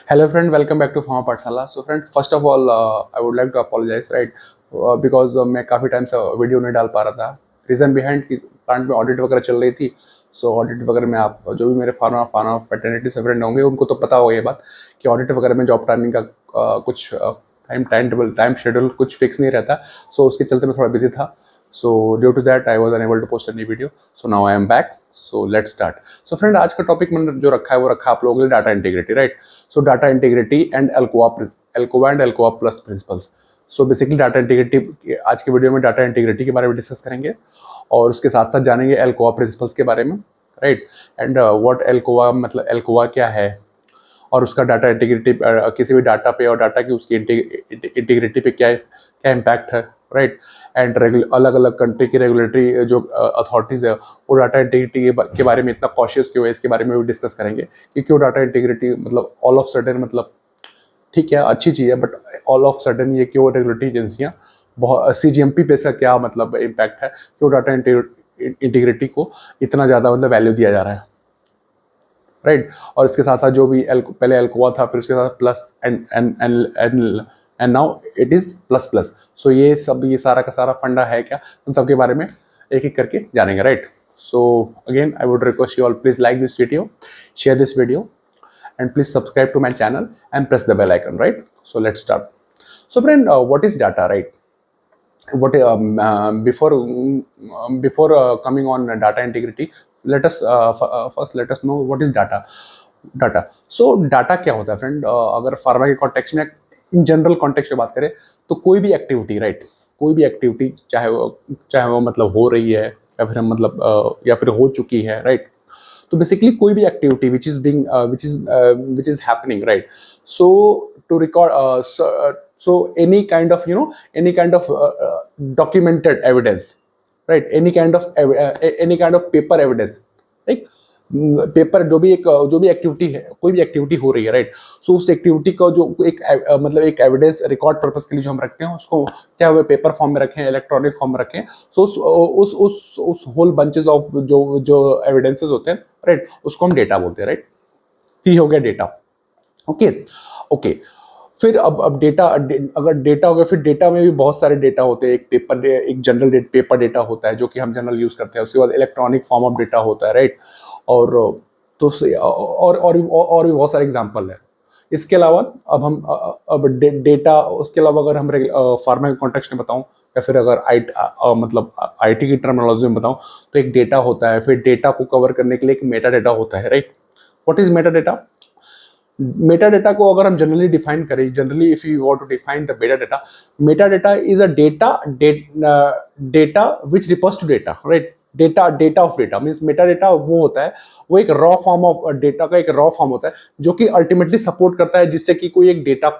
Hello friend, welcome back to Pharma Pathshala. So friends, first of all, I would like to apologize, right? Because मैं काफ़ी time से video नहीं डाल पा रहा था. रीज़न बिहाइंड कि प्लांट में ऑडिट वगैरह चल रही थी. सो ऑडिट वगैरह में आप जो भी मेरे फार्मा फैटर्निटी से फ्रेंड होंगे उनको तो पता होगा ये बात कि ऑडिट वगैरह में जॉब टाइमिंग का कुछ टाइम शेड्यूल कुछ फिक्स नहीं रहता. सो उसके चलते मैं थोड़ा बिजी था. So due to that I was unable to post any video. So now I am back. So let's start. So friend, आज का टॉपिक मैंने जो रखा है वो रखा आप लोगों के लिए data integrity, right? So data integrity and ALCOA and ALCOA plus principles. So basically data integrity, आज के वीडियो में डाटा इंटीग्रिटी के बारे में डिस्कस करेंगे और उसके साथ साथ जानेंगे एल्कोवा प्रिंसिपल्स के बारे में, राइट? एंड व्हाट एल्कोवा, मतलब एल्कोवा क्या है और उसका डाटा इंटीग्रिटी किसी भी डाटा पे और डाटा की उसकी इंटीग्रिटी पे क्या क्या इम्पैक्ट है, राइट? एंड अलग अलग कंट्री की रेगुलेटरी जो अथॉरिटीज़ है वो डाटा इंटीग्रिटी के बारे में इतना कॉशियस क्यों है, इसके बारे में भी डिस्कस करेंगे कि क्यों डाटा इंटीग्रिटी मतलब ऑल ऑफ सडन, मतलब ठीक है अच्छी चीज़ है बट ऑल ऑफ सडन ये क्यों रेगुलेटरी एजेंसियाँ बहुत CGMP पे इसका क्या मतलब इम्पैक्ट है, क्यों डाटा इंटीग्रिटी को इतना ज़्यादा मतलब वैल्यू दिया जा रहा है, राइट? और इसके साथ साथ जो भी पहले एल्कोवा था फिर उसके साथ plus and now it is plus plus. So ये सब, ये सारा का सारा फंडा है क्या, उन सब के बारे में एक एक करके जानेंगे, right? So again I would request you all, please like this video, share this video and please subscribe to my channel and press the bell icon, right? So let's start. So friend, what is data, right? What before coming on data integrity, let us first let us know what is data. So data क्या होता है friend? अगर pharma के context में in general context में बात करें तो कोई भी एक्टिविटी, राइट? कोई भी एक्टिविटी चाहे वो मतलब हो रही है या फिर मतलब या फिर हो चुकी है, राइट? तो बेसिकली कोई भी activity which is happening, right? So to record so any kind of any kind of documented evidence, right? Any kind of paper evidence, right? Paper जो भी एक्टिविटी है, कोई भी एक्टिविटी हो रही है, राइट? सो उस एक्टिविटी का जो एक मतलब एक एविडेंस रिकॉर्ड पर्पस के लिए जो हम रखते हैं उसको, चाहे वो पेपर फॉर्म में रखें इलेक्ट्रॉनिक फॉर्म में रखें, सो उस होल बंचेस ऑफ जो एविडेंसेस होते हैं, राइट, उसको हम डेटा बोलते हैं, राइट? तो हो गया डेटा. ओके. फिर अब डेटा, अगर डेटा हो गया, फिर डेटा में भी बहुत सारे डेटा होते हैं. एक जनरल पेपर डेटा होता है जो कि हम जनरल यूज करते हैं. उसके बाद इलेक्ट्रॉनिक फॉर्म ऑफ डेटा होता है, राइट? और तो और भी बहुत सारे एग्जांपल है. इसके अलावा अब डेटा, उसके अलावा अगर हम फार्मा के कॉन्टेक्स्ट में बताऊं या फिर अगर मतलब IT की टर्मिनोलॉजी में बताऊं तो एक डेटा होता है. फिर डेटा को कवर करने के लिए एक मेटा डेटा होता है, right? What is meta data? Meta data को अगर हम जनरली डिफाइन करें, generally if you want to define the meta data is a data which refers to data, right? Data of data means meta data वो होता है, वो एक raw form of data का एक रॉ फॉर्म होता है जो कि अल्टीमेटली सपोर्ट करता है जिससे कि कोई एक डेटा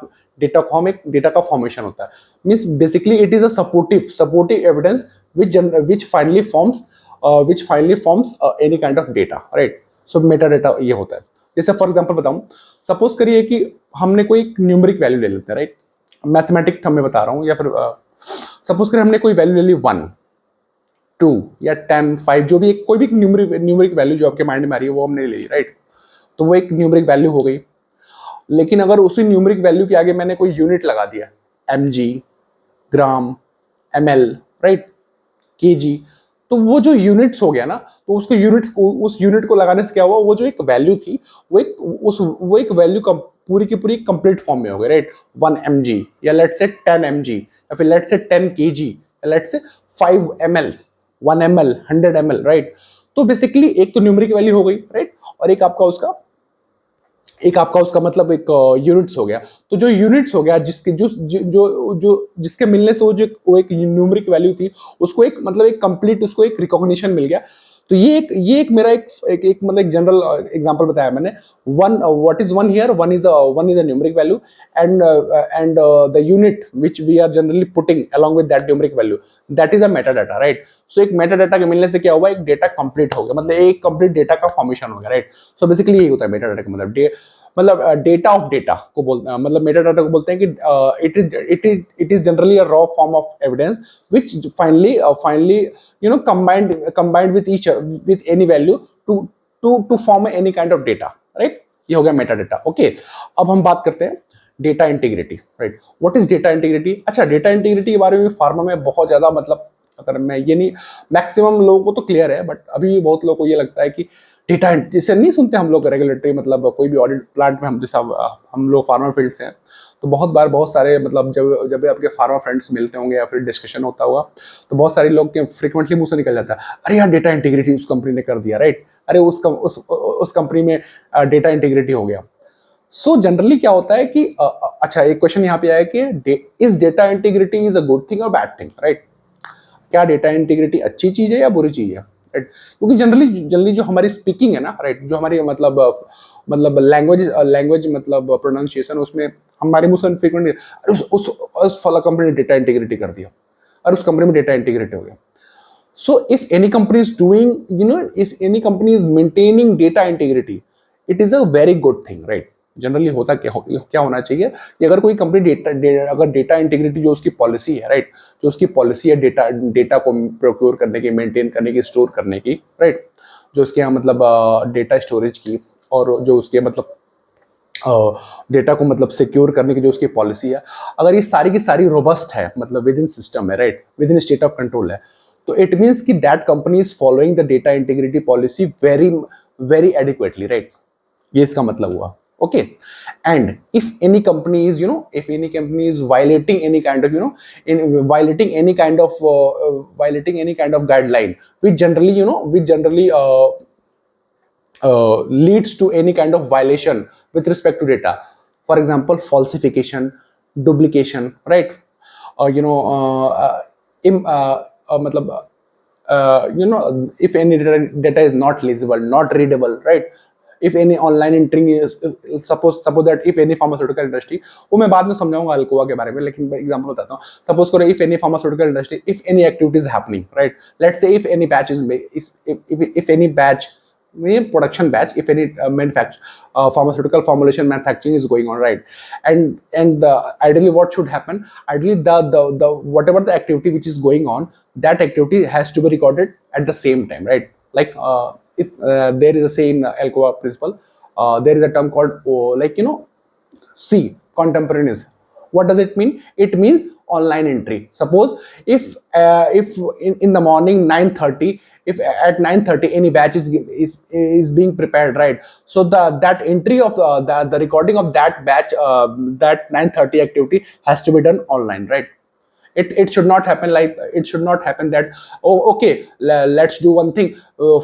का फॉर्मेशन होता है. Means basically it is a supportive evidence which finally forms any kind of data, right? So Meta data ये होता है. जैसे फॉर एग्जांपल बताऊं, सपोज करिए कि हमने कोई न्यूमेरिक वैल्यू ले लेते हैं, राइट? मैथमेटिक थम में बता रहा हूं, या फिर सपोज करिए हमने कोई वैल्यू ले ली 1, 2 या 10, 5, जो भी कोई भी न्यूमेरिक वैल्यू जो आपके माइंड में आ रही है वो हमने ले ली, राइट? तो वो एक न्यूमेरिक वैल्यू हो गई. लेकिन अगर उसी न्यूमेरिक वैल्यू के आगे मैंने कोई यूनिट लगा दिया, mg, ग्राम, ml, राइट, kg, तो वो जो यूनिट्स हो गया ना, तो उस यूनिट को लगाने से क्या हुआ, वो जो एक वैल्यू थी वो एक वैल्यू पूरी की पूरी कंप्लीट फॉर्म में हो गई, राइट? 1 mg या लेट्स से 10 mg या फिर लेट्स से 10 kg या let's say 5 ml, 1 ml, 100 ml, right? तो बेसिकली एक तो न्यूमेरिक वैल्यू हो गई, राइट? और एक आपका उसका मतलब एक यूनिट्स हो गया. तो जो यूनिट्स हो गया जिसके जिसके मिलने से वो एक न्यूमेरिक वैल्यू थी, उसको एक मतलब एक कंप्लीट उसको एक रिकॉग्निशन मिल गया. तो ये एक मेरा एक मतलब एक जनरल एग्जांपल बताया मैंने. One, what is one here? One is a numeric value and the unit which we are generally putting along with that numeric value, that is a metadata, right? So एक Meta data के मिलने से क्या हुआ, एक data complete हो गया, मतलब एक कंप्लीट डेटा का फॉर्मेशन हो गया, राइट? सो बेसिकली यही होता है मेटा डाटा का मतलब डेटा ऑफ डेटा को बोलते हैं, मतलब मेटा डाटा को बोलते हैं कि it is generally a raw form of evidence which finally combined with any value to form any kind of data, right? ये हो गया मेटा डेटा। ओके, अब हम बात करते हैं data integrity, right. What is data integrity? अच्छा, data integrity के बारे में फार्मा में बहुत ज्यादा मतलब, अगर मैं ये नहीं, मैक्सिमम लोगों को तो क्लियर है, बट अभी भी बहुत लोगों को ये लगता है कि डेटा, जिसे नहीं सुनते हम लोग रेगुलेटरी, मतलब कोई भी ऑडिट प्लांट में, हम जैसा हम लोग फार्मा फील्ड से हैं, तो बहुत बार बहुत सारे मतलब जब जब भी आपके फार्मा फ्रेंड्स मिलते होंगे या फिर डिस्कशन होता हुआ, तो बहुत सारे लोग के फ्रिक्वेंटली मुंह से निकल जाता है, अरे यार डेटा इंटीग्रिटी उस कंपनी ने कर दिया, राइट, अरे उस कंपनी में डेटा इंटीग्रिटी हो गया। सो जनरली क्या होता है कि अच्छा, एक क्वेश्चन यहाँ पे आया कि is data integrity is a good thing और बैड थिंग, राइट? क्या डेटा इंटीग्रिटी अच्छी चीज है या बुरी चीज है, राइट? क्योंकि जनरली जो हमारी स्पीकिंग है ना, राइट, जो हमारी मतलब लैंग्वेज मतलब प्रोनाउंसिएशन, उसमें हमारे मुंह से फ्रीक्वेंटली अरे उस फला कंपनी ने डेटा इंटीग्रिटी कर दिया, और उस कंपनी में डेटा इंटीग्रिटी हो गया। So if any company is doing, if any company is maintaining data integrity, it is a very good thing, right? Generally होता क्या होना चाहिए कि अगर कोई कंपनी अगर डेटा इंटीग्रिटी जो उसकी पॉलिसी है, राइट, जो उसकी पॉलिसी है डेटा को प्रोक्योर करने की, मेंटेन करने की, स्टोर करने की, राइट, जो उसके यहाँ मतलब डेटा स्टोरेज की, और जो उसके मतलब डेटा को मतलब सिक्योर करने की जो उसकी पॉलिसी है, अगर ये सारी की सारी रोबस्ट है, मतलब विद इन सिस्टम है, right, with in state of control है, तो इट मीन्स कि that company is following the data integrity policy very very adequately, right, ये इसका मतलब हुआ। Okay, and if any company is if any company is violating any kind of violating any kind of guideline, which generally leads to any kind of violation with respect to data, for example falsification, duplication, right, matlab, if any data is not legible, not readable, right, if any online entering is suppose that if any pharmaceutical industry, वो मैं बाद में समझाऊंगा Alcoa के बारे में, लेकिन example बताता हूँ। सपोज करो if any pharmaceutical industry, if any activity is happening, right, let's say if any batch is if any batch, production batch, if any pharmaceutical formulation manufacturing is going on, right, and ideally what should happen, ideally the whatever the activity which is going on, that activity has to be recorded at the same time, right, like if there is a say in Alcoa principle, there is a term called C, contemporaneous. What does it mean? It means online entry. Suppose if in the morning 9:30, if at 9:30 any batch is being prepared, right, so that entry of the recording of that batch, that 9:30 activity has to be done online, right? It should not happen like, it should not happen that, oh okay, let's do one thing,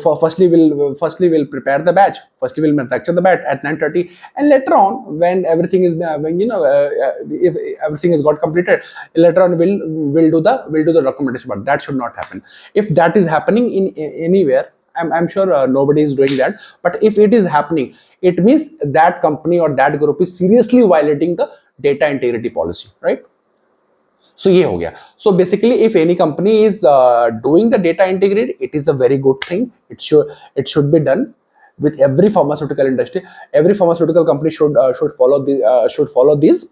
firstly we'll prepare the batch, firstly we'll manufacture the batch at 9:30, and later on when everything is if everything has got completed, later on we'll do the documentation. But that should not happen. If that is happening in anywhere, I'm sure nobody is doing that, but if it is happening, it means that company or that group is seriously violating the data integrity policy, right? So ये हो गया. So basically if any company is doing the data integrity, it is a very good thing. It should be done with every pharmaceutical industry. Every pharmaceutical company should follow this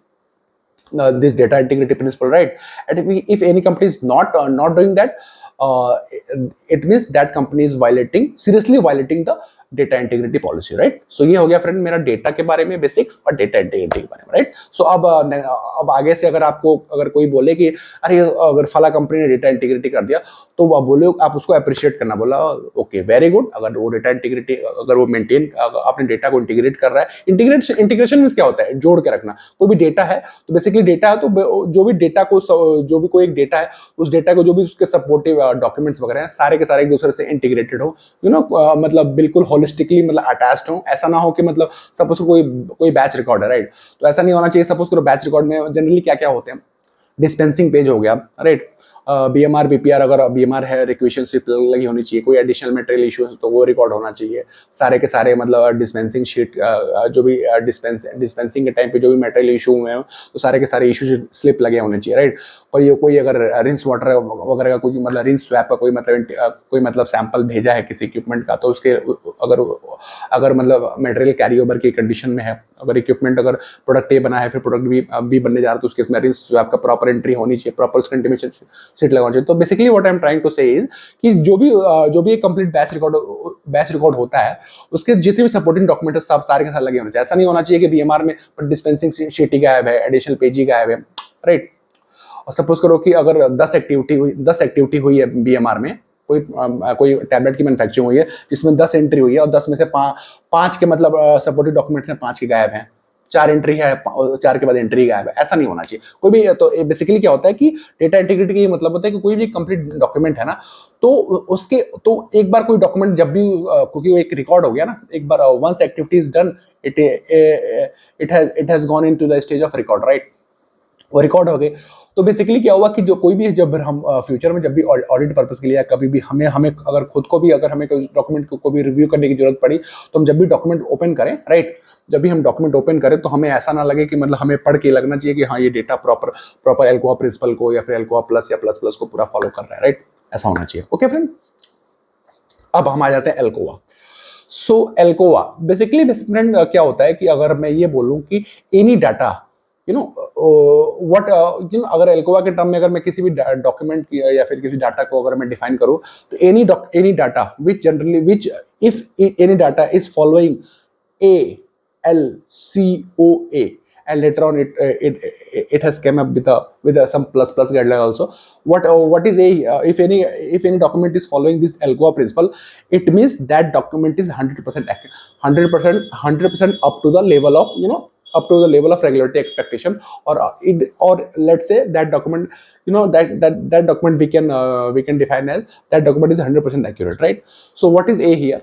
data integrity principle, right? And if any company is not doing that, it means that company is seriously violating the data integrity policy, right? So ये हो गया friend मेरा data के बारे में basics और data integrity के बारे में, राइट? सो अब आगे से अगर कोई बोले कि अरे अगर फला कंपनी ने डेटा इंटीग्रिटी कर दिया, तो आप बोले, आप उसको अप्रिशिएट करना, बोला ओके वेरी गुड, अगर वो डेटा इंटीग्रिटी, अगर वो मेंटेन, अपने डेटा को इंटीग्रेट कर रहा है। इंटीग्रेशन मींस क्या होता है? जोड़ के रखना। कोई भी डेटा है तो बेसिकली डेटा है, तो जो भी डेटा को, जो भी कोई एक डेटा है, उस डेटा को जो भी उसके सपोर्टिव डॉक्यूमेंट्स वगैरह हैं, सारे के सारे एक दूसरे से इंटीग्रेटेड हो, मतलब बिल्कुल होलिस्टिकली मतलब अटैच्ड हो। ऐसा ना हो कि मतलब सपोज कोई बैच रिकॉर्ड है, राइट, तो ऐसा नहीं होना चाहिए। सपोज करो बैच रिकॉर्ड में जनरली क्या क्या होते हैं, डिस्पेंसिंग पेज हो गया, राइट, बीएमआर बीपीआर, अगर बीएमआर है रिक्वेशन स्लिप लगी होनी चाहिए, कोई एडिशनल मटेरियल इशू है तो वो रिकॉर्ड होना चाहिए, सारे के सारे मतलब डिस्पेंसिंग शीट, जो भी डिस्पेंसिंग के टाइम पे जो भी मटेरियल इशू हुए हैं तो सारे के सारे इशू स्लिप लगे होने चाहिए, राइट। कोई अगर रिंस वाटर वगैरह का कोई मतलब रिंस स्वैप का कोई मतलब सैंपल भेजा है किसी इक्विपमेंट का, तो उसके अगर मतलब मटेरियल कैरी ओवर की कंडीशन में है, अगर इक्विपमेंट अगर प्रोडक्ट ए बना है फिर प्रोडक्ट भी बनने जा रहा है, तो उसके इसमें रिंस स्वैप का प्रॉपर एंट्री होनी चाहिए, प्रॉपर उसका सेट लगाना चाहिए। तो basically what I am trying to say is कि जो भी एक कंप्लीट बैच रिकॉर्ड होता है, उसके जितने भी सपोर्टिंग डॉक्यूमेंट है सब सारे के साथ लगे होने चाहिए। ऐसा नहीं होना चाहिए कि बीएमआर में डिस्पेंसिंग शीट ही गायब है, एडिशनल पेज ही गायब है, राइट। और सपोज करो कि अगर 10 एक्टिविटी हुई है बीएमआर में, कोई टैबलेट की मैन्युफैक्चरिंग हुई है जिसमें 10 एंट्री हुई है और 10 में से 5 के मतलब सपोर्टिव डॉक्यूमेंट्स में 5 के गायब हैं, 4 एंट्री है, 4 के बाद एंट्री गायब है, ऐसा नहीं होना चाहिए कोई भी। तो बेसिकली क्या होता है कि डेटा इंटीग्रिटी का ये मतलब होता है कि कोई भी कंप्लीट डॉक्यूमेंट है ना, तो उसके तो एक बार कोई डॉक्यूमेंट जब भी क्योंकि वो एक रिकॉर्ड हो गया ना, एक बार once activity is done, it has gone into the stage of record, right. वो रिकॉर्ड हो गए। तो बेसिकली क्या हुआ कि जो कोई भी जब हम फ्यूचर में जब भी ऑडिट पर्पस के लिए या कभी भी हमें अगर खुद को भी अगर हमें कोई डॉक्यूमेंट को भी रिव्यू करने की जरूरत पड़ी, तो हम जब भी डॉक्यूमेंट ओपन करें, राइट, जब भी हम डॉक्यूमेंट ओपन करें तो हमें ऐसा ना लगे कि मतलब हमें पढ़ के लगना चाहिए कि हाँ ये डेटा प्रॉपर एल्कोआ प्रिंसिपल को या फिर एल्कोआ प्लस या प्लस प्लस को पूरा फॉलो कर रहा है, राइट, ऐसा होना चाहिए। ओके फ्रेंड, अब हम आ जाते हैं एल्कोआ। सो एल्कोआ बेसिकली फ्रेंड क्या होता है कि अगर मैं ये बोलूं कि एनी डाटा अगर एल्कोआ के टर्म में अगर मैं किसी भी डॉक्यूमेंट या फिर किसी डाटा को अगर मैं डिफाइन करूं, तो any data which if any data is following ALCOA and later on it has came up with some plus guideline also. What is if any document is following this ALCOA principle, it means that document is 100% accurate, 100% up to the level of up to the level of regulatory expectation, or let's say that document that document we can define as that document is 100% accurate, right? So what is A here?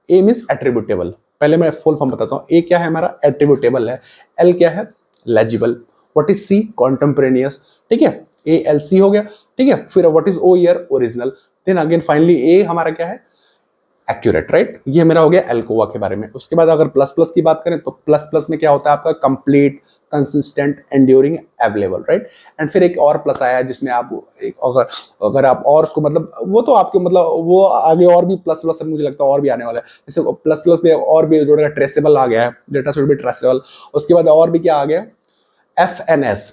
A means attributable। पहले मैं full form बताता हूँ। A क्या है हमारा? Attributable है। L क्या है? Legible. What is C? Contemporaneous. ठीक है, ALC हो गया। ठीक है, फिर what is O here? Original. Then again finally A हमारा क्या है? Accurate, right. ये मेरा हो गया एल्कोआ के बारे में। उसके बाद अगर प्लस प्लस की बात करें तो प्लस प्लस में क्या होता है आपका? Complete, consistent, enduring, available, right. And फिर एक और प्लस आया जिसमें आप अगर आप और उसको मतलब वो तो आपके मतलब वो आगे और भी प्लस प्लस मुझे लगता है और भी आने वाला है। जैसे प्लस प्लस में और भी जोड़ेगा, ट्रेसेबल आ गया है, डेटा शुड बी ट्रेसेबल। उसके बाद और भी क्या आ गया? FNS।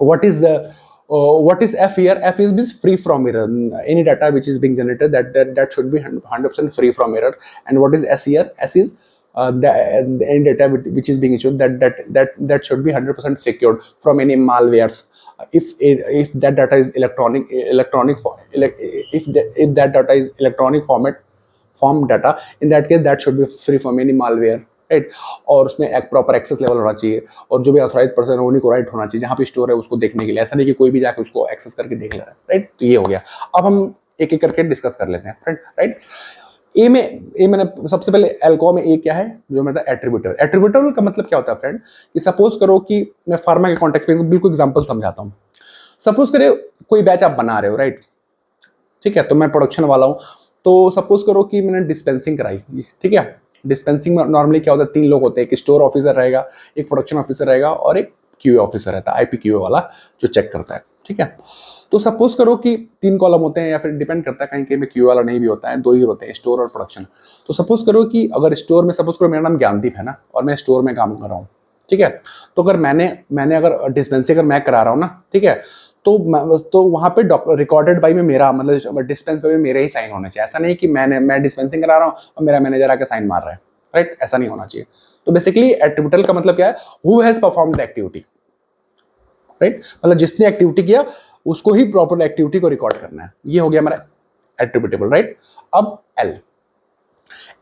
what is the what is F here? F is free from error. Any data which is being generated that should be 100% free from error. And what is S here? S is any data which is being issued that should be 100% secured from any malwares. If that data is electronic if that data is electronic form data, in that case that should be free from any malware, right. और उसमें एक proper access level होना चाहिए और जो भी authorise person है उन्हीं को राइट होना चाहिए जहाँ पे स्टोर है उसको देखने के लिए। ऐसा नहीं कि कोई भी जाके उसको एक्सेस करके देख ले रहा है, राइट। तो ये हो गया। अब हम एक एक करके डिस्कस कर लेते हैं फ्रेंड, राइट। ए मैंने सबसे पहले एल्कोआ में ए क्या है? जो मतलब एट्रीब्यूटेबल। एट्रीब्यूटेबल का मतलब क्या होता है फ्रेंड कि सपोज करो कि मैं फार्मा के कॉन्टेक्स्ट में बिल्कुल एग्जाम्पल समझाता हूँ। सपोज करो कोई बैच आप बना रहे हो, राइट, ठीक है। तो मैं प्रोडक्शन वाला हूँ, तो सपोज करो कि मैंने डिस्पेंसिंग कराई, ठीक है। डिस्पेंसिंग में नॉर्मली क्या होता है? 3 लोग होते हैं, एक स्टोर ऑफिसर रहेगा, एक प्रोडक्शन ऑफिसर रहेगा और एक क्यूए ऑफिसर रहता है, IPQA वाला जो चेक करता है, ठीक है। तो सपोज करो कि 3 कॉलम होते हैं या फिर डिपेंड करता है कहीं कहीं में क्यूए वाला नहीं भी होता है, 2 ही होते हैं, स्टोर और प्रोडक्शन। तो सपोज करो कि अगर स्टोर में सपोज करो मेरा नाम ज्ञानदीप है ना और मैं स्टोर में काम कर रहा हूँ, ठीक है। तो अगर मैंने अगर डिस्पेंसिंग अगर मैं करा रहा हूँ ना, ठीक है, तो वहाँ पे रिकॉर्डेड बाई में मेरा मतलब डिस्पेंस में मेरे ही साइन होना चाहिए। ऐसा नहीं कि मैं डिस्पेंसिंग करा रहा हूँ और मेरा मैनेजर आके साइन मार रहा है, राइट, ऐसा नहीं होना चाहिए। तो बेसिकली एट्रीब्यूटल का मतलब क्या है? Who has performed the activity, right, मतलब जिसने एक्टिविटी किया उसको ही प्रॉपर एक्टिविटी को रिकॉर्ड करना है। ये हो गया हमारा एट्रीब्यूटेबल, राइट। अब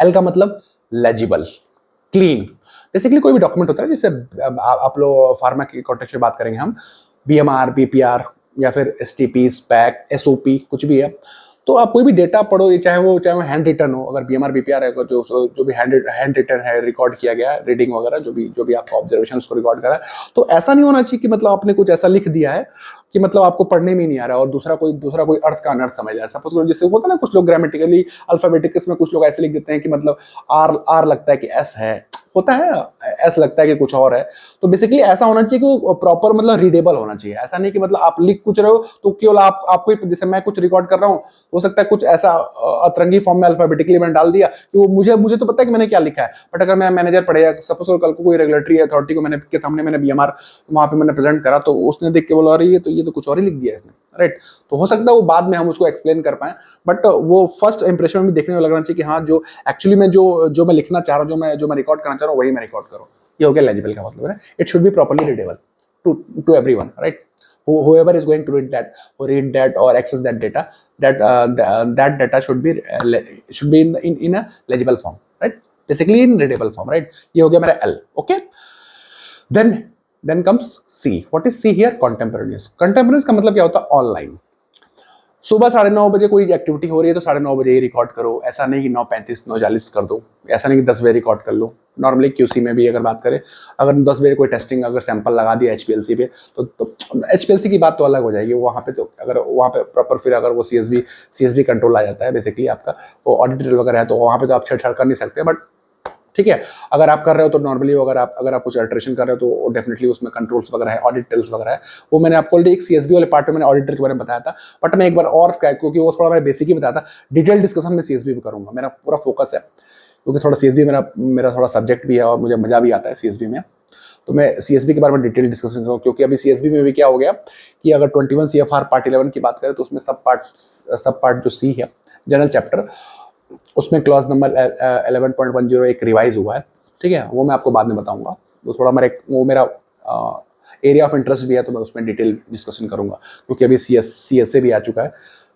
एल का मतलब लेजिबल, क्लीन। बेसिकली कोई भी डॉक्यूमेंट होता है, जैसे आप लोग फार्मा की कॉन्टेक्स्ट में बात करेंगे हम, BMR, BPR या फिर STP, SPAC, SOP कुछ भी है, तो आप कोई भी डेटा पढ़ो, चाहे वो हैंड रिटन हो। अगर BMR, BPR है जो भी हैंड रिटन है, रिकॉर्ड किया गया है, रीडिंग वगैरह जो भी आपका ऑब्जर्वेशन उसको रिकॉर्ड करा है, तो ऐसा नहीं होना चाहिए कि मतलब आपने कुछ ऐसा लिख दिया है कि मतलब आपको पढ़ने में नहीं आ रहा है और दूसरा कोई अर्थ का अनर्थ समझ जाए। सपोज जैसे होता है ना, कुछ लोग ग्रामेटिकली अल्फाबेटिक्स में कुछ लोग ऐसे लिख देते हैं कि मतलब आर लगता है कि एस है, होता है ऐसा लगता है कि कुछ और है। तो बेसिकली ऐसा होना चाहिए कि वो प्रॉपर मतलब रीडेबल होना चाहिए। ऐसा नहीं कि मतलब आप लिख कुछ रहे हो तो केवल आपको जैसे मैं कुछ रिकॉर्ड कर रहा हूँ, हो सकता है कुछ ऐसा अतरंगी फॉर्म में अल्फाबेटिकली मैंने डाल दिया कि वो मुझे तो पता है कि मैंने क्या लिखा है, बट अगर मैं मैनेजर पढ़ेगा, सपोज कल को कोई रेगुलेटरी अथॉरिटी को के सामने मैंने BMR वहां पे मैंने प्रेजेंट करा, तो उसने देख के बोला अरे ये तो कुछ और ही लिख दिया इसने, राइट। तो हो सकता है वो बाद में हम उसको एक्सप्लेन कर पाएं, बट वो फर्स्ट इंप्रेशन में भी देखने में लगना चाहिए कि हाँ जो एक्चुअली में जो मैं लिखना चाह रहा हूँ, जो मैं रिकॉर्ड करना चाह रहा हूँ वही मैं रिकॉर्ड करूँ। ये हो गया लेजिबल का मतलब है, it should be properly readable to everyone, right. Whoever is going to read that or access that data, that data should be in a legible form, right? Basically in readable form, right? ये हो गया मेरा L, okay? Then comes C. What is C here? Contemporaneous. Contemporaneous का मतलब क्या होता है? Online. सुबह 9:30 बजे कोई एक्टिविटी हो रही है तो 9:30 बजे ही रिकॉर्ड करो। ऐसा नहीं कि 9:35 9:40 कर दो, ऐसा नहीं कि 10 बजे रिकॉर्ड कर लो। नॉर्मली क्यूसी में भी अगर बात करें, अगर 10 बजे कोई टेस्टिंग अगर सैंपल लगा दिया एचपीएलसी पे तो एचपीएलसी की बात तो अलग हो जाएगी। वहाँ पे तो अगर वहाँ पे प्रॉपर फिर अगर वो सीएसबी कंट्रोल आ जाता है बेसिकली आपका, वो ऑडिट वगैरह है, तो वहाँ पे तो आप छेड़छाड़ कर नहीं सकते। बट ठीक है, अगर आप कर रहे हो तो नॉर्मली अगर आप कुछ अल्ट्रेशन कर रहे हो तो डेफिनेटली उसमें कंट्रोल्स वगैरह है, ऑडिट टेल्स वगैरह है। वो मैंने आपको ऑलरेडी एक सीएसबी वाले पार्ट में मैंने ऑडिटर के बारे में बताया था, बट मैं एक बार और क्योंकि वो थोड़ा मैंने बेसिक ही बताया था, डिटेल डिस्कशन में सीएसबी पे करूंगा। मेरा पूरा फोकस है क्योंकि थोड़ा सीएसबी मेरा थोड़ा सब्जेक्ट भी है और मुझे मजा भी आता है सीएसबी में, तो मैं सीएसबी के बारे में डिटेल डिस्कशन करूँ। क्योंकि अभी सीएसबी में भी क्या हो गया कि अगर 21 CFR पार्ट 11 की बात करें तो उसमें सब पार्ट जो सी है जनरल चैप्टर, उसमें क्लॉज नंबर 11.10 एक रिवाइज हुआ है, ठीक है। वो मैं आपको बाद में बताऊंगा। वो थोड़ा मेरा एरिया ऑफ इंटरेस्ट भी है, तो मैं उसमें डिटेल डिस्कशन करूंगा। क्योंकि अभी CSA भी आ चुका है,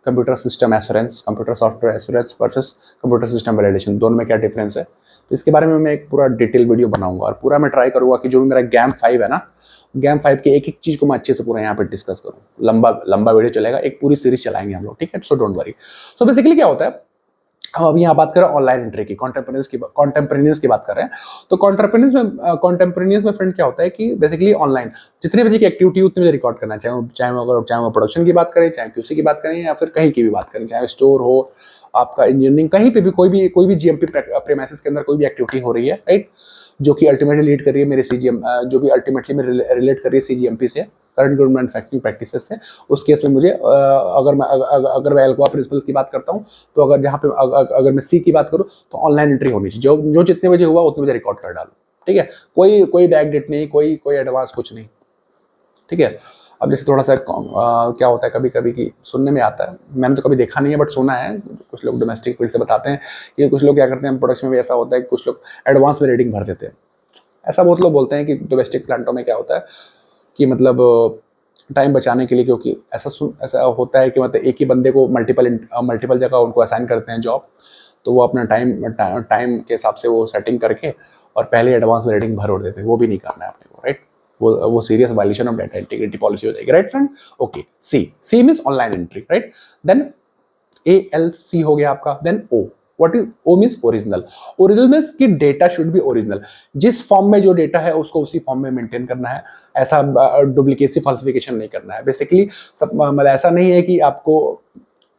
computer system assurance, computer software assurance versus computer system validation, दोनों में क्या डिफरेंस है, तो इसके बारे में मैं एक पूरा डिटेल वीडियो बनाऊंगा। और पूरा मैं ट्राई करूंगा कि जो भी मेरा गैम 5 है ना, गैम 5 के एक चीज़ को मैं अच्छे से पूरा यहाँ पे डिस्कस करूँ। लंबा वीडियो चलेगा, एक पूरी सीरीज चलाएंगे हम लोग, ठीक है। So don't worry. So basically क्या होता है, हम अभी यहाँ बात कर रहे हैं ऑनलाइन एंट्री की, कॉन्टेम्परेनियस की बात कर रहे हैं। तो कॉन्टेम्परेनियस में फ्रेंड क्या होता है कि बेसिकली ऑनलाइन जितने बजे की एक्टिविटी उतने बजे रिकॉर्ड करना है, चाहे वो प्रोडक्शन की बात करें, चाहे क्यूसी की बात करें, या फिर कहीं की भी बात करें, चाहे स्टोर हो आपका, इंजीनियरिंग, कहीं पे भी कोई भी जीएमपी प्रीमाइसेस के अंदर कोई भी एक्टिविटी हो रही है, राइट, जो कि अल्टीमेटली लीड कर रही है मेरे जो भी अल्टीमेटली में रिलेट कर रही है सीजीएमपी से, करंट गुड मैन्युफैक्चरिंग प्रैक्टिसेस से। उस केस में मुझे अगर मैं एल्कोआ प्रिंसिपल्स की बात करता हूँ, तो अगर मैं सी की बात करूँ तो ऑनलाइन एंट्री होनी चाहिए। जो जितने बजे हुआ उतने बजे रिकॉर्ड कर डालो, ठीक है। कोई बैक डेट नहीं, कोई एडवांस कुछ नहीं, ठीक है। अब जैसे थोड़ा सा क्या होता है कभी कभी कि सुनने में आता है, मैंने तो कभी देखा नहीं है बट सुना है, कुछ लोग डोमेस्टिक फील्ड से बताते हैं कि कुछ लोग क्या करते हैं प्रोडक्शन में भी ऐसा होता है कि कुछ लोग एडवांस में रीडिंग भर देते हैं। ऐसा बहुत लोग बोलते हैं कि डोमेस्टिक प्लांटों में क्या होता है कि मतलब टाइम बचाने के लिए, क्योंकि ऐसा होता है कि मतलब एक ही बंदे को मल्टीपल जगह उनको असाइन करते हैं जॉब, तो वो अपना टाइम के हिसाब से वो सेटिंग करके और पहले एडवांस में रीडिंग भर देते हैं। वो भी नहीं करना है अपने को, राइट। वो serious violation of data integrity policy हो जाएगी, right friend. Okay, C means online entry, right. Then ALC हो गया आपका। Then O, what is O means original. Original means कि डेटा शुड बी ओरिजिनल, जिस फॉर्म में जो डेटा है उसको उसी फॉर्म में मेंटेन करना है, ऐसा डुप्लीकेसी फॉल्सिफिकेशन नहीं करना है। बेसिकली मतलब ऐसा नहीं है कि आपको,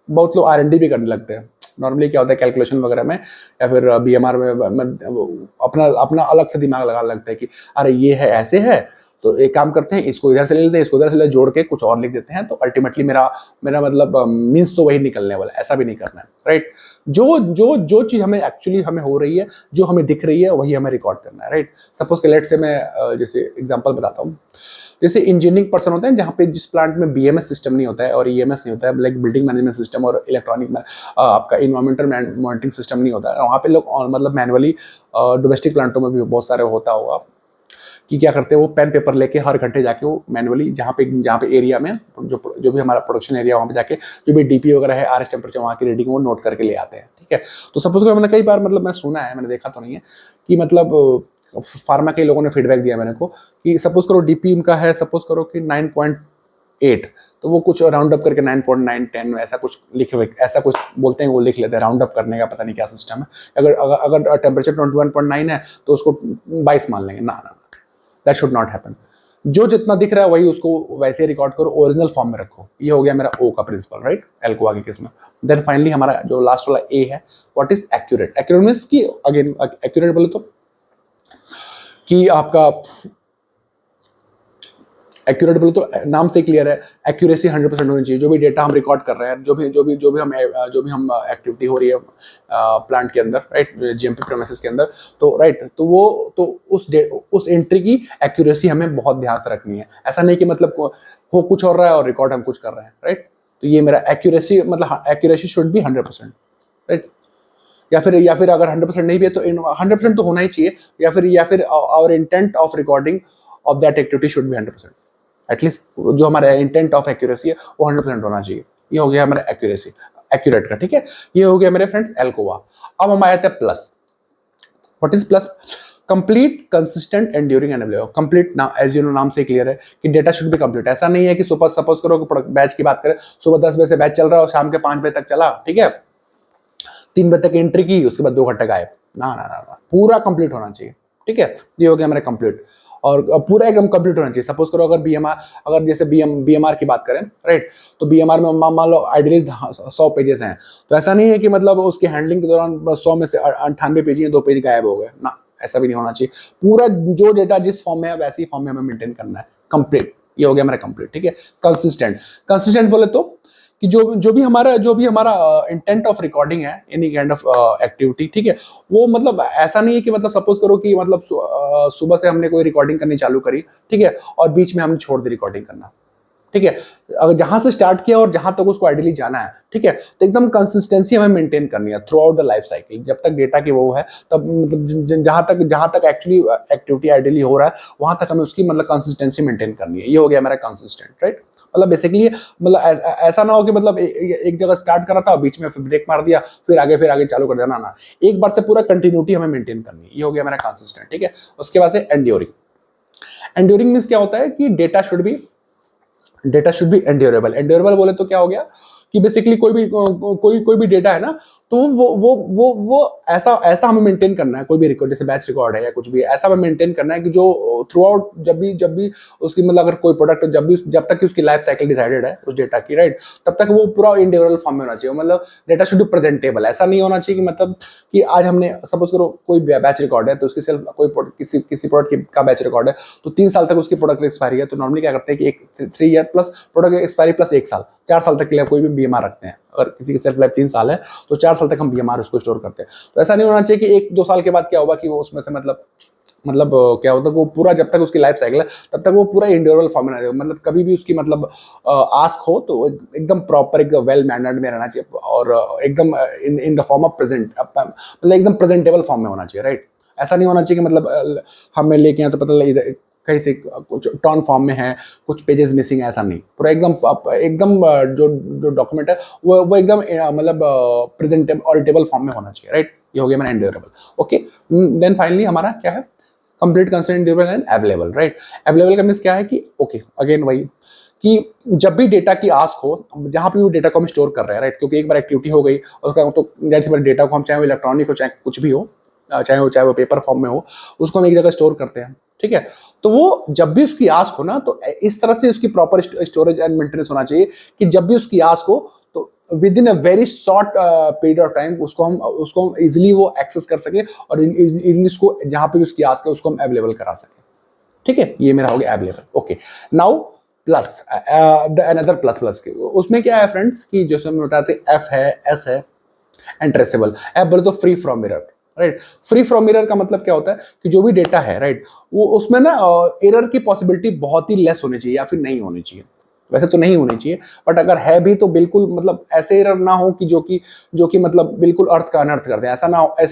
बहुत लोग R&D भी करने लगते हैं। नॉर्मली क्या होता है कैलकुलेशन वगैरह में या फिर BMR में अपना अलग से दिमाग लगा लगता है कि अरे ये है, ऐसे है, तो एक काम करते हैं, इसको इधर से ले लेते हैं, इसको इधर से जोड़ के कुछ और लिख देते हैं, तो अल्टीमेटली मेरा मतलब मीन्स तो वही निकलने वाला है। ऐसा भी नहीं करना है, राइट। जो चीज़ हमें हो रही है, जो हमें दिख रही है, वही हमें रिकॉर्ड करना है, राइट। सपोज के लेट से मैं जैसे एग्जांपल बताता हूँ, जैसे इंजीनियरिंग पर्सन होते हैं जहाँ पे जिस प्लांट में BMS सिस्टम नहीं होता है और EMS नहीं होता है, लाइक बिल्डिंग मैनेजमेंट सिस्टम और इलेक्ट्रॉनिक आपका इन्वायरमेंटल मॉनिटरिंग सिस्टम नहीं होता है, वहाँ पे लोग मतलब मैनुअली, डोमेस्टिक प्लांटों में भी बहुत सारे होता होगा कि क्या करते हैं, वो पेन पेपर लेके हर घंटे जाके वो मैनुअली जहाँ पे एरिया में जो भी हमारा प्रोडक्शन एरिया, वहाँ पे जाके जो भी DP वगैरह है, RS टेम्परेचर, वहाँ की रीडिंग वो नोट करके ले आते हैं, ठीक है। तो सपोज मैंने कई बार मतलब मैं सुना है, मैंने देखा तो नहीं है, कि मतलब फार्मा के लोगों ने फीडबैक दिया मेरे को कि सपोज करो DP उनका है, सपोज करो कि 9.8, तो वो कुछ राउंड अप करके 9.9 10 ऐसा कुछ बोलते हैं, वो लिख लेते हैं। राउंड अप करने का पता नहीं क्या सिस्टम है। अगर टेम्परेचर 21.9 है तो उसको 22 मान लेंगे, ना, दैट शुड नॉट हैपन। जो जितना दिख रहा है वही उसको वैसे रिकॉर्ड करो, ओरिजिनल फॉर्म में रखो। ये हो गया मेरा O का प्रिंसिपल, राइट, एल्कोआ के केस में। देन फाइनली हमारा जो लास्ट वाला A है, what is accurate. Accurate means कि अगेन एक्यूरेट बोले तो कि आपका एक्यूरेट बोले तो नाम से क्लियर है, एक्यूरेसी 100% होनी चाहिए। जो भी डेटा हम रिकॉर्ड कर रहे हैं, जो भी हम एक्टिविटी हो रही है प्लांट के अंदर, राइट, GMP प्रीमाइसेस के अंदर, तो राइट, तो उस एंट्री की एक्यूरेसी हमें बहुत ध्यान से रखनी है। ऐसा नहीं कि मतलब हो कुछ हो रहा है और रिकॉर्ड हम कुछ कर रहे हैं, राइट। तो ये मेरा एक्यूरेसी, मतलब एक्यूरेसी शुड बी 100%, राइट। या फिर अगर 100% नहीं भी है तो 100% तो होना ही चाहिए, या फिर our intent of recording of that activity should be 100%, at least जो हमारा इंटेंट ऑफ एक्यूरेसी है वो 100% होना चाहिए। ये हो गया हमारा एक्यूरेसी, एक्यूरेट का, ठीक है। ये हो गया मेरे फ्रेंड्स एल्कोवा। अब हम आए थे plus. What is plus? Complete, consistent, enduring and available. Complete ना, एज यू नो, नाम से क्लियर है कि डेटा शुड बी कंप्लीट। ऐसा नहीं है कि सुबह, सपोज करो कि बैच की बात करें, सुबह 10 बजे से बैच चल रहा है और शाम के 5 बजे तक चला, ठीक है, 3 बजे तक एंट्री की, उसके बाद 2 घंटे गायब। ना ना ना, पूरा कंप्लीट होना चाहिए, ठीक है। ये हो गया मेरा कंप्लीट, और पूरा एकदम कंप्लीट होना चाहिए। सपोज करो अगर बीएमआर, अगर जैसे बीएमआर की बात करें, राइट, तो बीएमआर में मान लो आइडियली 100 पेजेस हैं, तो ऐसा नहीं है कि मतलब उसके हैंडलिंग के दौरान 100 में से 98 पेज हैं, 2 पेज गायब हो गए ना, ऐसा भी नहीं होना चाहिए। पूरा जो डेटा जिस फॉर्म में है वैसे ही फॉर्म में हमें मेंटेन करना है, कंप्लीट। ये हो गया मेरा कंप्लीट, ठीक है। कंसिस्टेंट, कंसिस्टेंट बोले तो कि जो भी हमारा इंटेंट ऑफ रिकॉर्डिंग है, एनी काइंड ऑफ एक्टिविटी, ठीक है, वो मतलब ऐसा नहीं है कि मतलब सपोज करो कि मतलब सुबह से हमने कोई रिकॉर्डिंग करनी चालू करी, ठीक है, और बीच में हमने छोड़ दी रिकॉर्डिंग करना, ठीक है। अगर जहां से स्टार्ट किया और जहां तक उसको आइडियली जाना है, ठीक है, तो एकदम कंसिस्टेंसी हमें मेंटेन करनी है through out the life cycle. जब तक डेटा की वो है तब मतलब जहां तक एक्चुअली एक्टिविटी आइडियली हो रहा है वहां तक हमें उसकी मतलब कंसिस्टेंसी मेंटेन करनी है। ये हो गया मेरा कंसिस्टेंट, राइट। मतलब बेसिकली मतलब ऐसा ना हो कि मतलब एक जगह स्टार्ट करा था, बीच में फिर ब्रेक मार दिया, फिर आगे चालू कर देना, ना, एक बार से पूरा कंटिन्यूटी हमें मेंटेन करनी है। ये हो गया मेरा कंसिस्टेंट, ठीक है। उसके बाद से एंड्योरिंग। एंड्योरिंग मींस क्या होता है कि डेटा शुड बी एंड्योरेबल। एंड्योरेबल बोले तो क्या हो गया कि बेसिकली कोई भी डेटा है ना, तो वो ऐसा हमें मेंटेन करना है। कोई भी रिकॉर्ड, जैसे बैच रिकॉर्ड है या कुछ भी, ऐसा हमें मेंटेन करना है कि जो थ्रू आउट जब भी उसकी मतलब अगर कोई प्रोडक्ट जब तक कि उसकी लाइफ साइकिल डिसाइडेड है उस डेटा की, राइट, तब तक वो पूरा इंडिविजुअल फॉर्म में होना चाहिए। मतलब डेटा शुड बी प्रेजेंटेबल। ऐसा नहीं होना चाहिए कि मतलब कि आज हमने सपोज करो कोई बैच रिकॉर्ड है, तो उसकी सेल्फ किसी प्रोडक्ट का बैच रिकॉर्ड है, तो 3 साल तक उसकी प्रोडक्ट एक्सपायरी है, तो नॉर्मली क्या करते हैं कि 3 year plus product expiry plus 1 साल, 4 साल तक के लिए कोई भी बीएमआर रखते हैं। अगर किसी की सेल्फ लाइफ 3 साल है तो 4 साल तक हम बीएमआर उसको स्टोर करते हैं। तो ऐसा नहीं होना चाहिए कि 1-2 साल के बाद क्या होगा कि वो उसमें से मतलब क्या होता है, वो पूरा जब तक उसकी लाइफ साइकिल है तब तक वो पूरा इंडिविजुअल फॉर्म में रहना चाहिए। मतलब कभी भी उसकी मतलब आस्क हो तो एकदम प्रॉपर, एकदम वेल मैनर्ड में रहना चाहिए, और एकदम in the form of present, मतलब एकदम प्रेजेंटेबल फॉर्म में होना चाहिए, राइट। ऐसा नहीं होना चाहिए कि मतलब हमें लेके आए तो पता लगे कहीं से कुछ टर्न फॉर्म में है, कुछ पेजेस मिसिंग है, ऐसा नहीं। पूरा एकदम जो डॉक्यूमेंट है वो एकदम मतलब प्रेजेंटेबल ऑडिटेबल फॉर्म में होना चाहिए, राइट। ये हो गया मेरा एंड्योरेबल। ओके, देन फाइनली हमारा क्या है? Complete, consistent, durable and available, right. Available का मींस क्या है कि ओके, अगेन वही कि जब भी डेटा की आस्क हो, जहां पे भी डेटा को हम स्टोर कर रहे हैं, राइट, क्योंकि एक बार एक्टिविटी हो गई उसका तो डेटा को हम चाहे वो इलेक्ट्रॉनिक हो चाहे कुछ भी हो, चाहे वो पेपर फॉर्म में हो, उसको हम एक जगह स्टोर करते हैं, ठीक है। तो वो जब भी उसकी आस्क हो ना, तो इस तरह से उसकी प्रॉपर स्टोरेज एंड मेंटेनेंस होना चाहिए कि जब भी उसकी आस्क हो तो with in a very short period of time उसको हम इजिली वो एक्सेस कर सके, और इजिली उसको जहां पे भी उसकी आस्क है उसको हम अवेलेबल करा सके, ठीक है। ये मेरा हो गया available. Okay, now plus, another plus के उसमें क्या है फ्रेंड्स कि जैसे हम बताते एफ है, एस है एंड ट्रेसेबल। एफ बोले तो free from mirror, right. Free from mirror का मतलब क्या होता है कि जो भी डेटा है, राइट, वो उसमें ना एरर की पॉसिबिलिटी बहुत ही लेस होनी चाहिए या फिर नहीं होनी चाहिए। वैसे तो नहीं होनी चाहिए, बट अगर है भी तो बिल्कुल मतलब ऐसे एरर ना हो कि जो कि मतलब बिल्कुल अर्थ का अनर्थ कर दे। ऐसा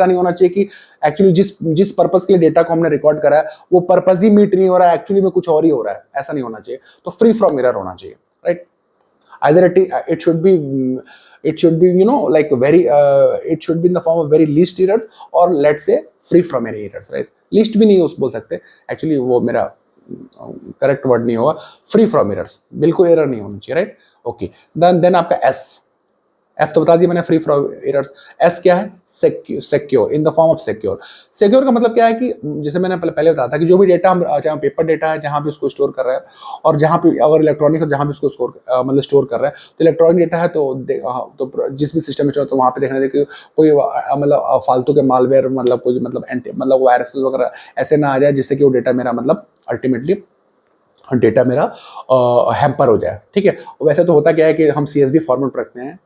नहीं होना चाहिए कि एक्चुअली जिस पर्पस के लिए डेटा को हमने रिकॉर्ड करा है वो पर्पस ही मीट नहीं हो रहा है, एक्चुअली में कुछ और ही हो रहा है, ऐसा नहीं होना चाहिए। तो फ्री फ्रॉम एरर होना चाहिए, right. Either it should be like very it should be in the form of very least errors, or let's say free from any errors, right। least भी नहीं बोल सकते, एक्चुअली वो मेरा करेक्ट वर्ड नहीं होगा। फ्री फ्रॉम एरर्स, बिल्कुल error नहीं होनी चाहिए, राइट। ओके, देन आपका एस, एफ तो बता दिया मैंने, फ्री फ्रॉम एरर्स। एस क्या है? Secure, in the form of secure. Secure का मतलब क्या है कि जैसे मैंने पहले बताया था कि जो भी डेटा हम, चाहे पेपर डेटा है जहां भी उसको स्टोर कर रहे हैं, और जहां पे अगर इलेक्ट्रॉनिक है जहां भी उसको मतलब स्टोर कर रहे हैं, तो इलेक्ट्रॉनिक डेटा है तो जिस भी सिस्टम में चाहो तो वहां पे देखना देखिए कोई मतलब फालतू के मालवेयर, मतलब कोई मतलब वायरस वगैरह ऐसे ना आ जाए जिससे कि वो डेटा मेरा मतलब अल्टीमेटली डेटा मेरा हैम्पर हो जाए, ठीक है। वैसे तो होता क्या है कि हम CSV फॉर्मेट रखते हैं,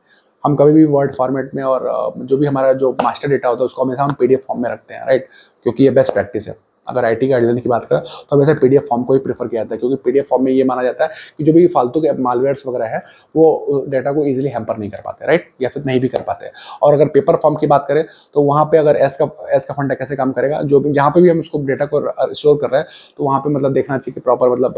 हम कभी भी वर्ड फॉर्मेट में, और जो भी हमारा जो मास्टर डेटा होता है उसको हमेशा हम PDF फॉर्म में रखते हैं, राइट, क्योंकि ये बेस्ट प्रैक्टिस है। अगर आईटी गाइडलाइन की बात करें तो वैसे पीडीएफ फॉर्म को ही प्रेफर किया जाता है, क्योंकि पीडीएफ फॉर्म में ये माना जाता है कि जो भी फालतू के मालवेयर्स वगैरह है वो डेटा को इजीली हैम्पर नहीं कर पाते, राइट, या फिर नहीं भी कर पाते। और अगर पेपर फॉर्म की बात करें तो वहाँ पे अगर एस का फंडा कैसे काम करेगा, जो भी जहाँ पे भी हम उसको डेटा को स्टोर कर रहे हैं तो वहाँ पे मतलब देखना चाहिए कि प्रॉपर मतलब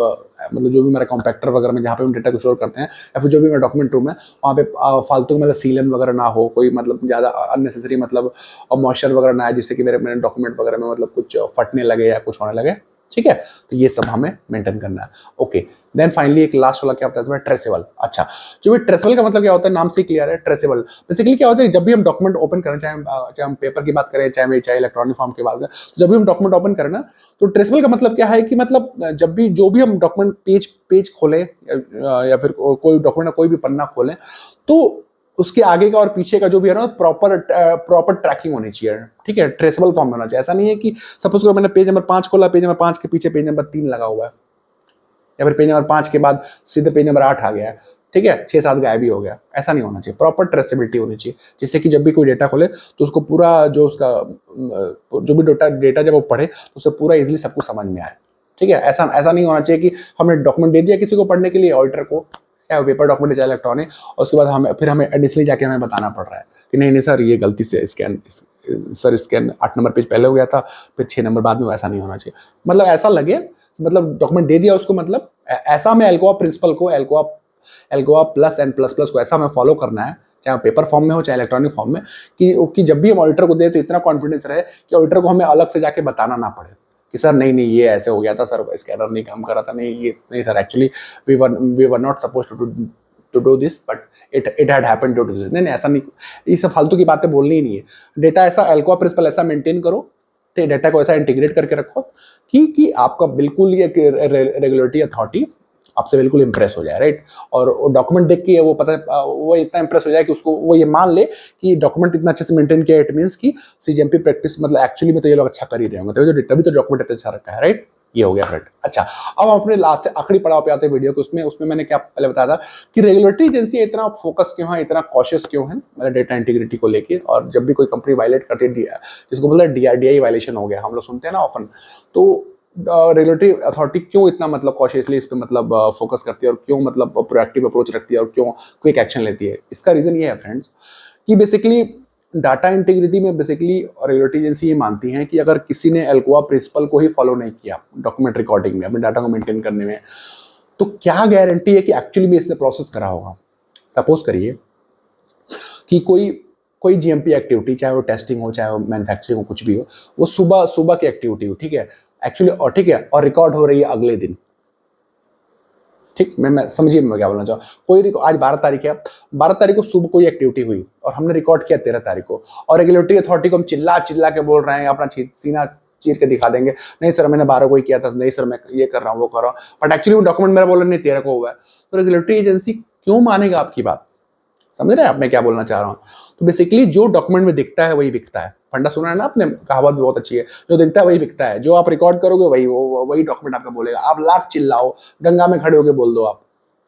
जो भी मेरा कॉम्पैक्टर वगैरह में जहाँ पे हम डेटा को स्टोर करते हैं या फिर जो भी मेरा डॉक्यूमेंट रूम है वहाँ पे फालतू मतलब सीलन वगैरह ना हो, कोई मतलब ज़्यादा अननेसेसरी मतलब मॉइस्चर वगैरह ना आए जिससे कि मेरे डॉक्यूमेंट वगैरह में मतलब कुछ फटने लगे या कुछ होने लगे, ठीक है। तो ये सब हमें मेंटेन करना है। ओके, देन फाइनली एक लास्ट वाला क्या होता है ट्रेसेबल। अच्छा, जो भी ट्रेसेबल का मतलब क्या होता है, नाम से क्लियर है। ट्रेसेबल बेसिकली क्या होता है, जब भी हम डॉक्यूमेंट ओपन करें, चाहे हम पेपर की बात करें, चाहे इलेक्ट्रॉनिक फॉर्म की बात करें, तो जब भी हम डॉक्यूमेंट ओपन करें ना, तो ट्रेसेबल का मतलब क्या है कि मतलब जब भी जो भी हम डॉक्यूमेंट पेज खोलें या फिर कोई डॉक्यूमेंट कोई भी पन्ना खोलें तो उसके आगे का और पीछे का जो भी है ना प्रॉपर ट्रैकिंग होनी चाहिए, ठीक है, ट्रेसेबल फॉर्म में होना चाहिए। ऐसा नहीं है कि सपोज करो मैंने पेज नंबर 5 खोला, पेज नंबर 5 के पीछे पेज नंबर 3 लगा हुआ है, या फिर पेज नंबर 5 के बाद सीधे पेज नंबर 8 आ गया है, ठीक है, 6-7 गायब भी हो गया। ऐसा नहीं होना चाहिए, प्रॉपर ट्रेसेबिलिटी होनी चाहिए, जिससे कि जब भी कोई डेटा खोले तो उसको पूरा जो उसका जो भी डेटा जब वो पढ़े तो उसे पूरा इजिली सब कुछ समझ में आए, ठीक है। ऐसा ऐसा नहीं होना चाहिए कि हमने डॉक्यूमेंट दे दिया किसी को पढ़ने के लिए, ऑडिटर को, चाहे पेपर डॉक्यूमेंट चाहे इलेक्ट्रॉनिक, और उसके बाद हमें एडिशनली जाके हमें बताना पड़ रहा है कि नहीं सर ये गलती से स्कैन 8 नंबर पेज पहले हो गया था, फिर 6 नंबर बाद में। ऐसा नहीं होना चाहिए, मतलब ऐसा लगे मतलब डॉक्यूमेंट दे दिया उसको, मतलब ऐसा हमें एल्कोआ प्रिंसिपल को, Alcoa plus and plus plus को ऐसा हमें फॉलो करना है, चाहे पेपर फॉर्म में हो चाहे इलेक्ट्रॉनिक फॉर्म में, कि जब भी हम ऑडिटर को दे तो इतना कॉन्फिडेंस रहे कि ऑडिटर को हमें अलग से जाके बताना ना पड़े कि सर नहीं ये ऐसे हो गया था सर, स्कैनर नहीं काम कर रहा था, नहीं sir actually we were not suppose to do this but it had happened to do this. नहीं ऐसा नहीं, ये सब फालतू की बातें बोलनी ही नहीं है। डेटा ऐसा एल्कोआ प्रिंसिपल ऐसा मेंटेन करो, डेटा को ऐसा इंटीग्रेट करके रखो कि आपका बिल्कुल ये रेगुलेटरी अथॉरिटी आपसे बिल्कुल इंप्रेस हो जाए, राइट। और डॉक्यूमेंट देख के वो इतना इंप्रेस हो जाए कि उसको वो ये मान ले कि डॉक्यूमेंट इतना अच्छे से मेंटेन किया, इट मींस कि सीजीएमपी प्रैक्टिस मतलब एक्चुअली में तो ये लोग अच्छा कर ही रहे होंगे, तभी तो डॉक्यूमेंट इतना अच्छा रखा है, राइट। ये हो गया फ्रेंड। अच्छा, अब हम अपने आखिरी पड़ाव पे आते हैं वीडियो के, उसमें मैंने क्या पहले बताया था कि रेगुलेटरी एजेंसी इतना फोकस क्यों है, इतना कॉशियस क्यों है मतलब डेटा इंटीग्रिटी को लेके। और जब भी कोई कंपनी वायलेट करती है, जिसको बोलते हैं डीआई वायलेशन हो गया, हम लोग सुनते हैं ना ऑफन, तो रेगुलेटरी अथॉरिटी क्यों इतना मतलब कॉशियसली इस पे मतलब फोकस करती है और क्यों मतलब प्रोएक्टिव अप्रोच रखती है और क्यों क्विक एक्शन लेती है। इसका रीजन ये है फ्रेंड्स कि बेसिकली डाटा इंटीग्रिटी में बेसिकली रेगुलेटरी एजेंसी ये मानती है कि अगर किसी ने एल्कोआ प्रिंसिपल को ही फॉलो नहीं किया डॉक्यूमेंट रिकॉर्डिंग में, अपने डाटा को मेंटेन करने में, तो क्या गारंटी है कि एक्चुअली में इसने प्रोसेस करा होगा। सपोज करिए कि कोई जीएमपी एक्टिविटी, चाहे वो टेस्टिंग हो चाहे वो मैन्युफैक्चरिंग हो, कुछ भी हो, वो सुबह की एक्टिविटी हो, ठीक है, एक्चुअली, और ठीक है, और रिकॉर्ड हो रही है अगले दिन, ठीक, मैं समझिए मैं क्या बोलना चाहूँ। कोई आज 12 तारीख है, 12 तारीख को सुबह कोई एक्टिविटी हुई और हमने रिकॉर्ड किया 13 तारीख को, और रेगुलेटरी अथॉरिटी को हम चिल्ला के बोल रहे हैं, अपना सीना चीर के दिखा देंगे, नहीं सर मैंने 12 को ही किया था, नहीं सर मैं ये कर रहा हूँ वो कर रहा हूँ, बट एक्चुअली वो डॉक्यूमेंट मेरा बोल रहे नहीं 13 को हुआ है, तो रेगुलेटरी एजेंसी क्यों मानेगा आपकी बात। समझ रहे हैं आप मैं क्या बोलना चाह रहा हूँ। तो बेसिकली जो डॉक्यूमेंट में दिखता है वही बिकता है, फंडा सुना है ना आपने, कहावत भी बहुत अच्छी है, जो दिखता है वही बिकता है। जो आप रिकॉर्ड करोगे वही डॉक्यूमेंट आपका बोलेगा। आप लाख चिल्लाओ, गंगा में खड़े होके बोल दो आप,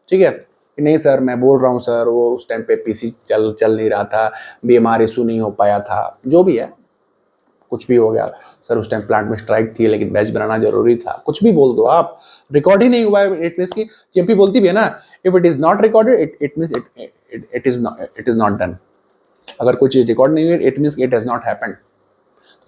ठीक है, कि नहीं सर मैं बोल रहा हूँ सर वो उस टाइम पे पीसी चल नहीं रहा था, बीएमआर इशू नहीं हो पाया था, जो भी है, कुछ भी हो गया सर, उस टाइम प्लांट में स्ट्राइक थी लेकिन बैच बनाना जरूरी था, कुछ भी बोल दो आप, रिकॉर्ड ही नहीं हुआ है, इट मींस की जेपी बोलती भी है ना, if it is not recorded it means it is not done. अगर कोई चीज रिकॉर्ड नहीं हुई it means it has not happened.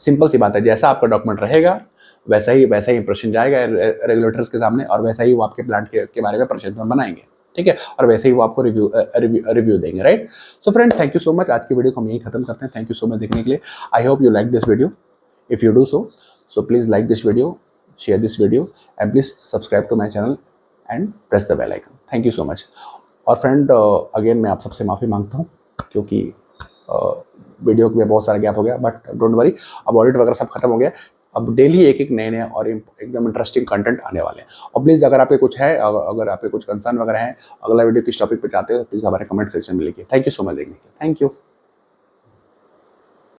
Simple सी बात है, जैसा आपका डॉक्यूमेंट रहेगा वैसा ही इंप्रेशन जाएगा रेगुलेटर्स के सामने, और वैसा ही वो आपके प्लांट के बारे में प्रेजेंटेशन बनाएंगे, ठीक है, और वैसे ही वो आपको रिव्यू देंगे, right. So friend, thank you so much. आज की वीडियो को हम यही खत्म करते हैं। थैंक यू सो मच देखने के लिए। I hope you like this video. If you do so please like this video, share this video, and please subscribe to my channel and press the bell icon. Thank you so much. और friend again मैं आप सबसे माफ़ी मांगता हूँ क्योंकि video में बहुत सारा गैप हो गया, बट डोंट वरी, अब ऑडिट वगैरह सब खत्म हो गया। अब डेली एक नए और एकदम इंटरेस्टिंग कंटेंट आने वाले हैं। और प्लीज़ अगर आपके कुछ है, अगर आपके कुछ कंसर्न वगैरह हैं, अगला वीडियो किस टॉपिक पे चाहते हो, प्लीज़ हमारे कमेंट सेक्शन में लिखिए। थैंक यू सो मच देखने के लिए। Thank you.